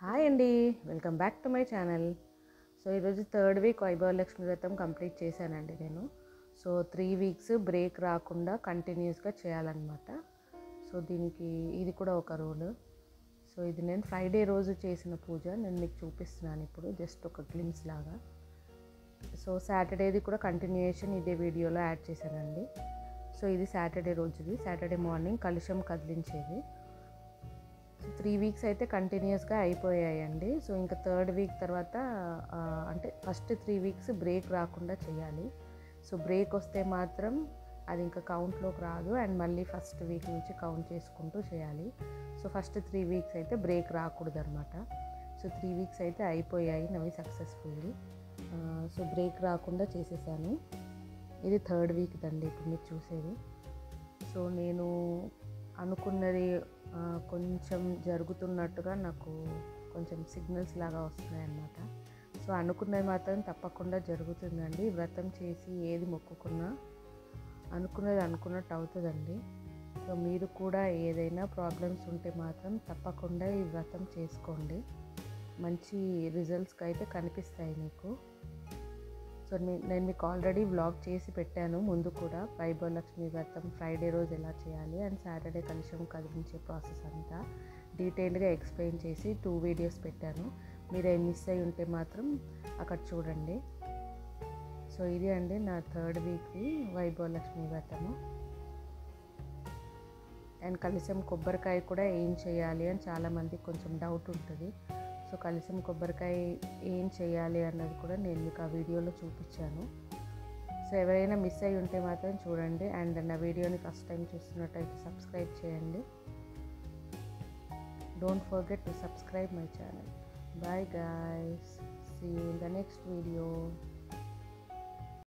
Hi అండి, welcome back to my channel. So ఈరోజు third week Vaibhav Lakshmi వ్రతం కంప్లీట్ చేశానండి నేను. సో 3 వీక్స్ బ్రేక్ రాకుండా కంటిన్యూస్గా చేయాలన్నమాట. సో దీనికి ఇది కూడా ఒక రూల్. సో ఇది నేను ఫ్రైడే రోజు చేసిన పూజ నేను మీకు చూపిస్తున్నాను ఇప్పుడు, జస్ట్ ఒక గ్లిమ్స్ లాగా. సో సాటర్డేది కూడా కంటిన్యూయేషన్ ఇదే వీడియోలో యాడ్ చేశానండి. సో ఇది సాటర్డే రోజుది, సాటర్డే మార్నింగ్ కలుషం కదిలించేది. 3 వీక్స్ అయితే కంటిన్యూస్గా అయిపోయాయండి. సో ఇంకా థర్డ్ వీక్ తర్వాత అంటే ఫస్ట్ 3 వీక్స్ బ్రేక్ రాకుండా చేయాలి. సో బ్రేక్ వస్తే మాత్రం అది ఇంకా కౌంట్లోకి రాదు, అండ్ మళ్ళీ ఫస్ట్ వీక్ నుంచి కౌంట్ చేసుకుంటూ చేయాలి. సో ఫస్ట్ 3 వీక్స్ అయితే బ్రేక్ రాకూడదు అనమాట. సో 3 వీక్స్ అయితే అయిపోయాయి నవి సక్సెస్ఫుల్లీ. సో బ్రేక్ రాకుండా చేసేసాను. ఇది థర్డ్ వీక్ దండి ఇప్పుడు మీరు చూసేది. సో నేను అనుకున్నది కొంచెం జరుగుతున్నట్టుగా నాకు కొంచెం సిగ్నల్స్ లాగా వస్తున్నాయన్నమాట. సో అనుకున్నది మాత్రం తప్పకుండా జరుగుతుందండి. వ్రతం చేసి ఏది మొక్కుకున్నా అనుకున్నది అనుకున్నట్టు అవుతుందండి. సో మీరు కూడా ఏదైనా ప్రాబ్లమ్స్ ఉంటే మాత్రం తప్పకుండా ఈ వ్రతం చేసుకోండి. మంచి రిజల్ట్స్కి అయితే కనిపిస్తాయి మీకు. సో నేను మీకు ఆల్రెడీ వ్లాగ్ చేసి పెట్టాను ముందు కూడా, వైభవలక్ష్మి వ్రతం ఫ్రైడే రోజు ఎలా చేయాలి అండ్ సాటర్డే కలుషం కదిలించే ప్రాసెస్ అంతా డీటెయిల్గా ఎక్స్ప్లెయిన్ చేసి 2 వీడియోస్ పెట్టాను. మీరు మిస్ అయి ఉంటే మాత్రం అక్కడ చూడండి. సో ఇది అండి నా థర్డ్ వీక్ది వైభవలక్ష్మి వ్రతము. అండ్ కలుషం కొబ్బరికాయ కూడా ఏం చేయాలి అని చాలామందికి కొంచెం డౌట్ ఉంటుంది. సో కలుషం కొబ్బరికాయ ఏం చేయాలి అన్నది కూడా నేను మీకు ఆ వీడియోలో చూపించాను. సో ఎవరైనా మిస్ అయి ఉంటే మాత్రం చూడండి. అండ్ నా వీడియోని ఫస్ట్ టైం చూస్తున్నట్టయితే సబ్స్క్రైబ్ చేయండి. Don't forget to subscribe my channel. Bye guys, see you in the next video.